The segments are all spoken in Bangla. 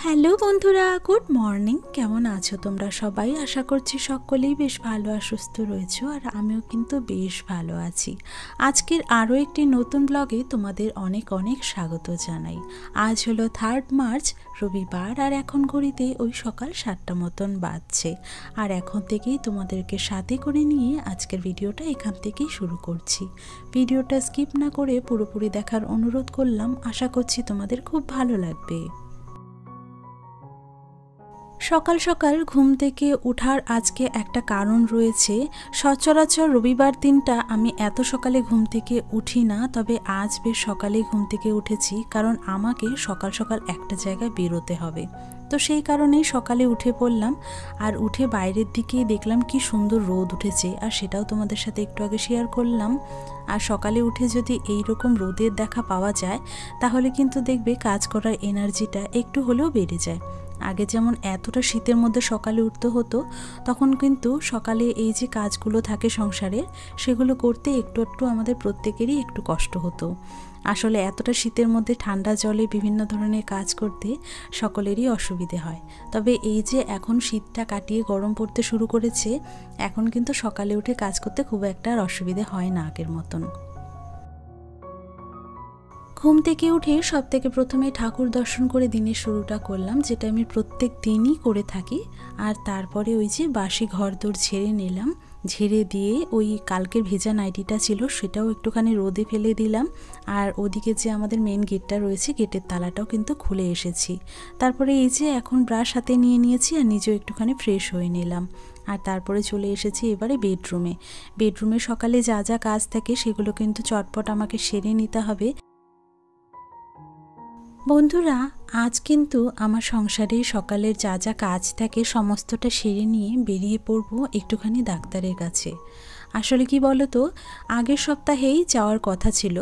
হ্যালো বন্ধুরা, গুড মর্নিং। কেমন আছো তোমরা সবাই? আশা করছি সকলেই বেশ ভালো আর সুস্থ রয়েছো, আর আমিও কিন্তু বেশ ভালো আছি। আজকের আরও একটি নতুন ব্লগে তোমাদের অনেক অনেক স্বাগত জানাই। আজ হলো 3 মার্চ, রবিবার, আর এখন ঘড়িতে ওই সকাল 7টা মতন বাজছে। আর এখন থেকেই তোমাদেরকে সাথে করে নিয়ে আজকের ভিডিওটা এখান থেকেই শুরু করছি। ভিডিওটা স্কিপ না করে পুরোপুরি দেখার অনুরোধ করলাম। আশা করছি তোমাদের খুব ভালো লাগবে। সকাল সকাল ঘুম থেকে ওঠার আজকে একটা কারণ রয়েছে। সচরাচর রবিবার দিনটা আমি এত সকালে ঘুম থেকে উঠি না, তবে আজ বেশ সকালেই ঘুম থেকে উঠেছি, কারণ আমাকে সকাল সকাল একটা জায়গায় বেরোতে হবে। তো সেই কারণেই সকালে উঠে পড়লাম, আর উঠে বাইরের দিকে দেখলাম কি সুন্দর রোদ উঠেছে, আর সেটাও তোমাদের সাথে একটু আগে শেয়ার করলাম। আর সকালে উঠে যদি এই রকম রোদের দেখা পাওয়া যায়, তাহলে কিন্তু দেখবে কাজ করার এনার্জিটা একটু হলেও বেড়ে যায়। আগে যেমন এতটা শীতের মধ্যে সকালে উঠতে হতো, তখন কিন্তু সকালে এই যে কাজগুলো থাকে সংসারের, সেগুলো করতে একটু একটু আমাদের প্রত্যেকেরই একটু কষ্ট হতো। আসলে এতটা শীতের মধ্যে ঠান্ডা জলে বিভিন্ন ধরনের কাজ করতে সকলেরই অসুবিধে হয়। তবে এই যে এখন শীতটা কাটিয়ে গরম পড়তে শুরু করেছে, এখন কিন্তু সকালে উঠে কাজ করতে খুব একটা আর অসুবিধে হয় না আগের মতন। ঘুম থেকে উঠে সব থেকে প্রথমে ঠাকুর দর্শন করে দিনের শুরুটা করলাম, যেটা আমি প্রত্যেক দিনই করে থাকি। আর তারপরে ওই যে বাসি ঘরদোর ঝেড়ে নিলাম, ঝেড়ে দিয়ে ওই কালকের ভেজা নাইটিটা ছিল সেটাও একটুখানি রোদে ফেলে দিলাম। আর ওদিকে যে আমাদের মেন গেটটা রয়েছে, গেটের তালাটাও কিন্তু খুলে এসেছি। তারপরে এই যে এখন ব্রাশ হাতে নিয়ে নিয়েছি, আর নিজেও একটুখানি ফ্রেশ হয়ে নিলাম। আর তারপরে চলে এসেছি এবারে বেডরুমে সকালে যা যা কাজ থাকে সেগুলো কিন্তু চটপট আমাকে সেরে নিতে হবে। বন্ধুরা, আজ কিন্তু আমার সংসারে সকালের যা যা কাজ থাকে সমস্তটা সেরে নিয়ে বেরিয়ে পড়বো একটুখানি ডাক্তারের কাছে। আসলে কি বলো তো, আগের সপ্তাহেই যাওয়ার কথা ছিল,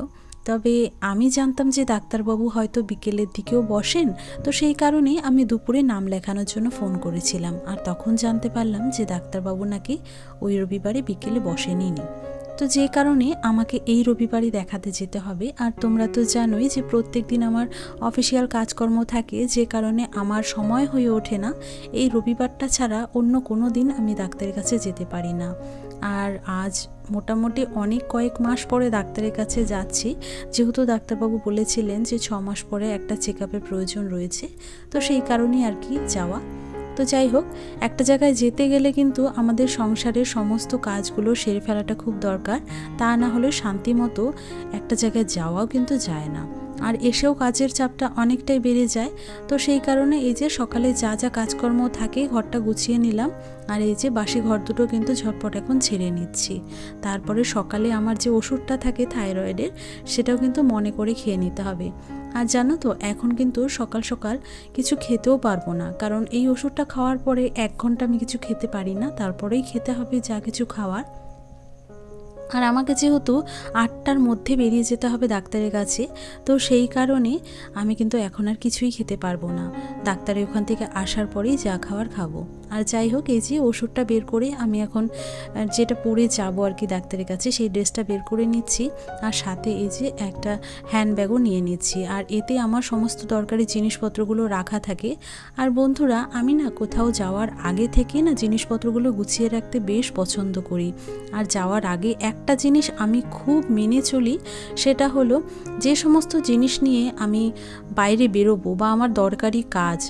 তবে আমি জানতাম যে ডাক্তারবাবু হয়তো বিকেলের দিকেও বসেন, তো সেই কারণেই আমি দুপুরে নাম লেখানোর জন্য ফোন করেছিলাম। আর তখন জানতে পারলাম যে ডাক্তারবাবু নাকি ওই রবিবারে বিকেলে বসেনই। তো যে কারণে আমাকে এই রবিবারই দেখাতে যেতে হবে। আর তোমরা তো জানোই যে প্রত্যেক দিন আমার অফিসিয়াল কাজকর্ম থাকে, যে কারণে আমার সময় হয়ে ওঠে না। এই রবিবারটা ছাড়া অন্য কোনো দিন আমি ডাক্তারের কাছে যেতে পারি না। আর আজ মোটামুটি অনেক কয়েক মাস পরে ডাক্তারের কাছে যাচ্ছি, যেহেতু ডাক্তারবাবু বলেছিলেন যে 6 মাস পরে একটা চেক আপের প্রয়োজন রয়েছে, তো সেই কারণেই আর কি যাওয়া। তো যাই হোক, একটা জায়গায় যেতে গেলে কিন্তু আমাদের সংসারের সমস্ত কাজগুলো সেরে ফেলাটা খুব দরকার। তা না হলে শান্তি মতো একটা জায়গায় যাওয়াও কিন্তু যায় না, আর এসেও কাজের চাপটা অনেকটাই বেড়ে যায়। তো সেই কারণে এই যে সকালে যা যা কাজকর্ম থাকে ঘরটা গুছিয়ে নিলাম, আর এই যে বাসি ঘর দুটো কিন্তু ঝটপট এখন ছেড়ে নিচ্ছি। তারপরে সকালে আমার যে ওষুধটা থাকে থাইরয়েডের, সেটাও কিন্তু মনে করে খেয়ে নিতে হবে। আর জানো তো, এখন কিন্তু সকাল সকাল কিছু খেতেও পারবো না, কারণ এই ওষুধটা খাওয়ার পরে 1 ঘন্টা আমি কিছু খেতে পারি না, তারপরেই খেতে হবে যা কিছু খাওয়ার। আর আমাকে যেহেতু 8টার মধ্যে বেরিয়ে যেতে হবে ডাক্তারের কাছে, তো সেই কারণে আমি কিন্তু এখন আর কিছুই খেতে পারবো না। ডাক্তারের ওখান থেকে আসার পরেই যা খাওয়ার খাবো। আর যাই হোক, এই যে ওষুধটা বের করে আমি এখন যেটা পরে যাবো আর কি ডাক্তারের কাছে, সেই ড্রেসটা বের করে নিচ্ছি, আর সাথে এই যে একটা হ্যান্ডব্যাগও নিয়ে নিচ্ছি। আর এতে আমার সমস্ত দরকারি জিনিসপত্রগুলো রাখা থাকে। আর বন্ধুরা, আমি না কোথাও যাওয়ার আগে থেকে না জিনিসপত্রগুলো গুছিয়ে রাখতে বেশ পছন্দ করি। আর যাওয়ার আগে একটা জিনিস আমি খুব মেনে চলি, সেটা হলো যে সমস্ত জিনিস নিয়ে আমি বাইরে বেরোবো বা আমার দরকারি কাজ,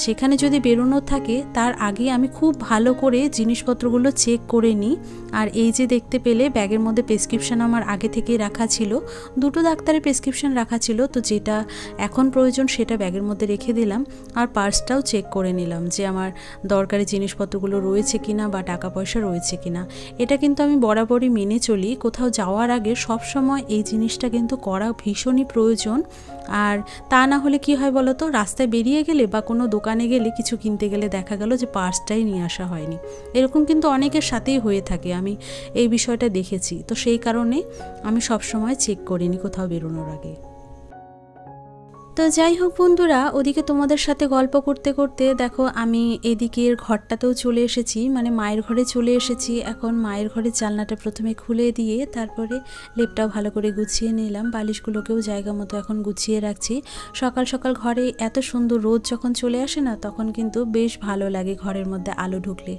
সেখানে যদি বেরোনো থাকে তার আগে আমি খুব ভালো করে জিনিসপত্রগুলো চেক করে নিই। আর এই যে দেখতে পেলে ব্যাগের মধ্যে প্রেসক্রিপশান আমার আগে থেকেই রাখা ছিল, 2টো ডাক্তারের প্রেসক্রিপশান রাখা ছিল, তো যেটা এখন প্রয়োজন সেটা ব্যাগের মধ্যে রেখে দিলাম। আর পার্সটাও চেক করে নিলাম যে আমার দরকারি জিনিসপত্রগুলো রয়েছে কিনা বা টাকা পয়সা রয়েছে কিনা। এটা কিন্তু আমি বরাবরই মেনে চলি, কোথাও যাওয়ার আগে সব সময় এই জিনিসটা কিন্তু করা ভীষণই প্রয়োজন। আর তা না হলে কি হয় বলো তো, রাস্তায় বেরিয়ে গেলে বা কোনো দোকানে গেলে কিছু কিনতে গেলে দেখা গেল যে পার্সটাই নিয়ে আসা হয়নি। এরকম কিন্তু অনেকের সাথেই হয়ে থাকে, আমি এই বিষয়টা দেখেছি। তো সেই কারণে আমি সব সময় চেক করিনি কোথাও বেরোনোর আগে। তো যাই হোক বন্ধুরা, ওদিকে তোমাদের সাথে গল্প করতে করতে দেখো আমি এদিকের ঘরটাতেও চলে এসেছি, মানে মায়ের ঘরে চলে এসেছি। এখন মায়ের ঘরের জানলাটা প্রথমে খুলে দিয়ে তারপরে লেপটাও ভালো করে গুছিয়ে নিলাম, বালিশগুলোকেও জায়গা মতো এখন গুছিয়ে রাখছি। সকাল সকাল ঘরে এত সুন্দর রোদ যখন চলে আসে না, তখন কিন্তু বেশ ভালো লাগে ঘরের মধ্যে আলো ঢুকলে।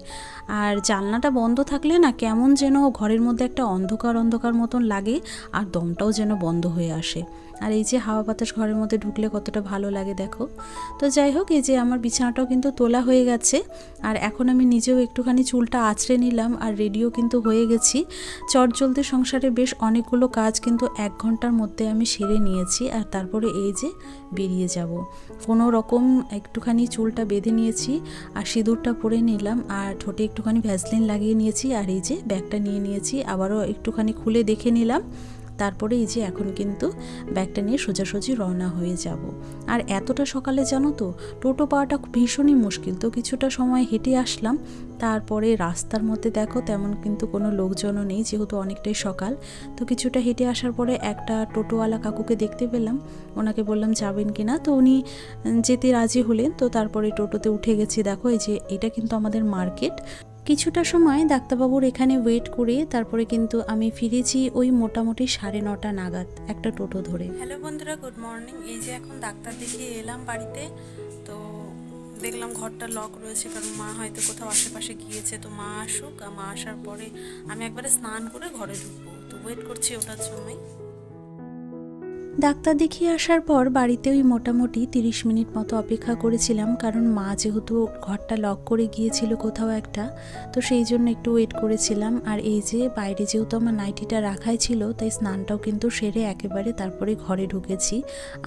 আর জানলাটা বন্ধ থাকলে না কেমন যেন ঘরের মধ্যে একটা অন্ধকার অন্ধকার মতন লাগে, আর দমটাও যেন বন্ধ হয়ে আসে। আর এই যে হাওয়া বাতাস ঘরের মধ্যে ঢুকলে কতটা ভালো লাগে দেখো। তো যাই হোক, এই যে আমার বিছানাটাও কিন্তু তোলা হয়ে গেছে, আর এখন আমি নিজেও একটুখানি চুলটা আঁচড়ে নিলাম, আর রেডিও কিন্তু হয়ে গেছি। চটজলদি সংসারে বেশ অনেকগুলো কাজ কিন্তু 1 ঘন্টার মধ্যে আমি সেরে নিয়েছি, আর তারপরে এই যে বেরিয়ে যাব। কোনো রকম একটুখানি চুলটা বেঁধে নিয়েছি, আর সিঁদুরটা পরে নিলাম, আর ঠোঁটে একটুখানি ভ্যাসলিন লাগিয়ে নিয়েছি, আর এই যে ব্যাগটা নিয়ে নিয়েছি, আবারও একটুখানি খুলে দেখে নিলাম। তারপরে এই যে এখন কিন্তু ব্যাগটা নিয়ে সোজাসুজি রওনা হয়ে যাব। আর এতটা সকালে জানো তো টোটো পাওয়াটা ভীষণই মুশকিল, তো কিছুটা সময় হেঁটে আসলাম। তারপরে রাস্তার মধ্যে দেখো তেমন কিন্তু কোনো লোকজনও নেই, যেহেতু অনেকটাই সকাল। তো কিছুটা হেঁটে আসার পরে একটা টোটোওয়ালা কাকুকে দেখতে পেলাম, ওনাকে বললাম যাবেন কিনা, তো উনি যেতে রাজি হলেন। তো তারপরে টোটোতে উঠে গেছি। দেখো এই যে এটা কিন্তু আমাদের মার্কেট। কিছুটা সময় ডাক্তারবাবুর এখানে ওয়েট করে তারপরে কিন্তু আমি ফিরেছি ওই মোটামুটি 9:30 নাগাদ একটা টোটো ধরে। হ্যালো বন্ধুরা, গুড মর্নিং। এই যে এখন ডাক্তার দেখিয়ে এলাম বাড়িতে। তো দেখলাম ঘরটা লক রয়েছে, কারণ মা হয়তো কোথাও আশেপাশে গিয়েছে। তো মা আসুক, মা আসার পরে আমি একবারে স্নান করে ঘরে ঢুকবো। তো ওয়েট করছি ওটার জন্যই। ডাক্তার দেখিয়ে আসার পর বাড়িতে ওই মোটামুটি 30 মিনিট মতো অপেক্ষা করেছিলাম, কারণ মা যেহেতু ঘরটা লক করে গিয়েছিল কোথাও একটা, তো সেই জন্য একটু ওয়েট করেছিলাম। আর এই যে বাইরে যেহেতু আমার নাইটিটা রাখাই ছিল, তাই স্নানটাও কিন্তু সেরে একেবারে তারপরে ঘরে ঢুকেছি।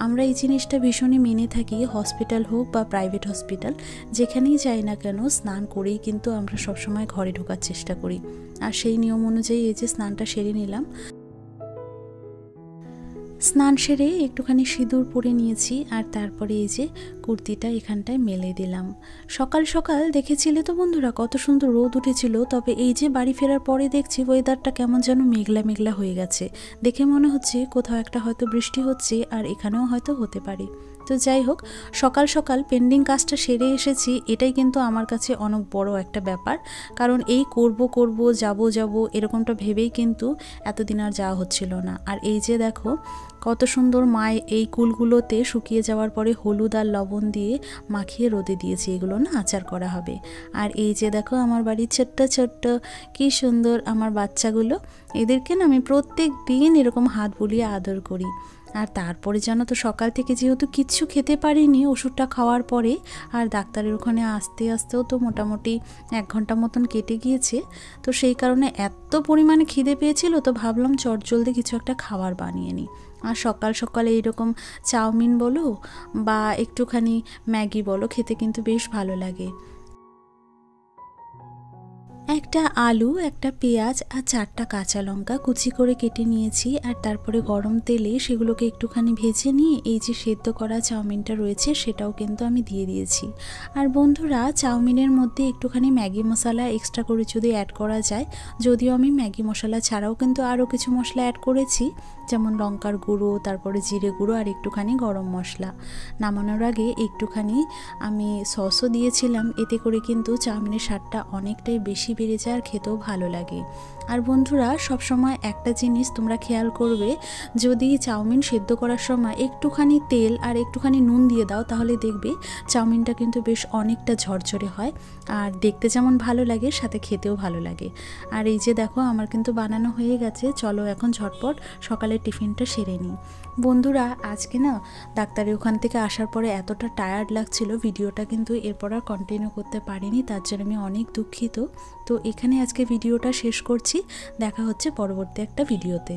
আমরা এই জিনিসটা ভীষণই মেনে থাকি, হসপিটাল হোক বা প্রাইভেট হসপিটাল, যেখানেই যাই না কেন স্নান করেই কিন্তু আমরা সবসময় ঘরে ঢোকার চেষ্টা করি। আর সেই নিয়ম অনুযায়ী এই যে স্নানটা সেরে নিলাম। স্নান সেরে একটুখানি সিঁদুর পরে নিয়েছি, আর তারপরে এই যে কুর্তিটা এখানটায় মেলে দিলাম। সকাল সকাল দেখেছিলে তো বন্ধুরা কত সুন্দর রোদ উঠেছিল, তবে এই যে বাড়ি ফেরার পরে দেখছি ওয়েদারটা কেমন যেন মেঘলা মেঘলা হয়ে গেছে। দেখে মনে হচ্ছে কোথাও একটা হয়তো বৃষ্টি হচ্ছে, আর এখানেও হয়তো হতে পারে। তো যাই হোক, সকাল সকাল পেন্ডিং কাজটা সেরে এসেছি, এটাই কিন্তু আমার কাছে অনেক বড় একটা ব্যাপার। কারণ এই করব যাব এরকমটা ভেবেই কিন্তু এতদিন আর যাওয়া হচ্ছিল না। আর এই যে দেখো কত সুন্দর মায় এই কুলগুলোতে শুকিয়ে যাওয়ার পরে হলুদ আর লবণ দিয়ে মাখিয়ে রোদে দিয়েছি, এগুলো না আচার করা হবে। আর এই যে দেখো আমার বাড়ির ছোট্ট ছোট্ট কি সুন্দর আমার বাচ্চাগুলো, এদেরকে না আমি প্রত্যেক দিন এরকম হাত বুলিয়ে আদর করি। আর তারপরে জানো তো সকাল থেকে যেহেতু কিচ্ছু খেতে পারিনি ওষুধটা খাওয়ার পরে, আর ডাক্তারের ওখানে আসতে আসতেও তো মোটামুটি 1 ঘন্টা মতন কেটে গিয়েছে, তো সেই কারণে এত পরিমাণে খিদে পেয়েছিল, তো ভাবলাম চটজলদি কিছু একটা খাবার বানিয়ে নিই। আর সকাল সকালে এইরকম চাউমিন বলো বা একটুখানি ম্যাগি বলো, খেতে কিন্তু বেশ ভালো লাগে। একটা আলু, একটা পেঁয়াজ আর 4টা কাঁচা লঙ্কা কুচি করে কেটে নিয়েছি, আর তারপরে গরম তেলে সেগুলোকে একটুখানি ভেজে নিয়ে এই যে সেদ্ধ করা চাউমিনটা রয়েছে সেটাও কিন্তু আমি দিয়ে দিয়েছি। আর বন্ধুরা, চাউমিনের মধ্যে একটুখানি ম্যাগি মশলা এক্সট্রা করে যদি অ্যাড করা যায়, যদিও আমি ম্যাগি মশলা ছাড়াও কিন্তু আরও কিছু মশলা অ্যাড করেছি, যেমন লঙ্কার গুঁড়ো, তারপরে জিরে গুঁড়ো আর একটুখানি গরম মশলা। নামানোর আগে একটুখানি আমি সসও দিয়েছিলাম, এতে করে কিন্তু চাউমিনের স্বাদটা অনেকটাই বেশি বেড়ে যায় আর খেতেও ভালো লাগে। আর বন্ধুরা, সবসময় একটা জিনিস তোমরা খেয়াল করবে, যদি চাউমিন সেদ্ধ করার সময় একটুখানি তেল আর একটুখানি নুন দিয়ে দাও, তাহলে দেখবে চাউমিনটা কিন্তু বেশ অনেকটা ঝরঝরে হয়, আর দেখতে যেমন ভালো লাগে সাথে খেতেও ভালো লাগে। আর এই যে দেখো আমার কিন্তু বানানো হয়ে গেছে, চলো এখন ঝটপট সকালের টিফিনটা সেরে নিই। বন্ধুরা, আজকে না ডাক্তারের ওখান থেকে আসার পরে এতটা টায়ার্ড লাগছিল, ভিডিওটা কিন্তু এরপর আর কন্টিনিউ করতে পারিনি, তার জন্য আমি অনেক দুঃখিত। তো এখানে আজকে ভিডিওটা শেষ করছি, দেখা হচ্ছে পরবর্তী একটা ভিডিওতে।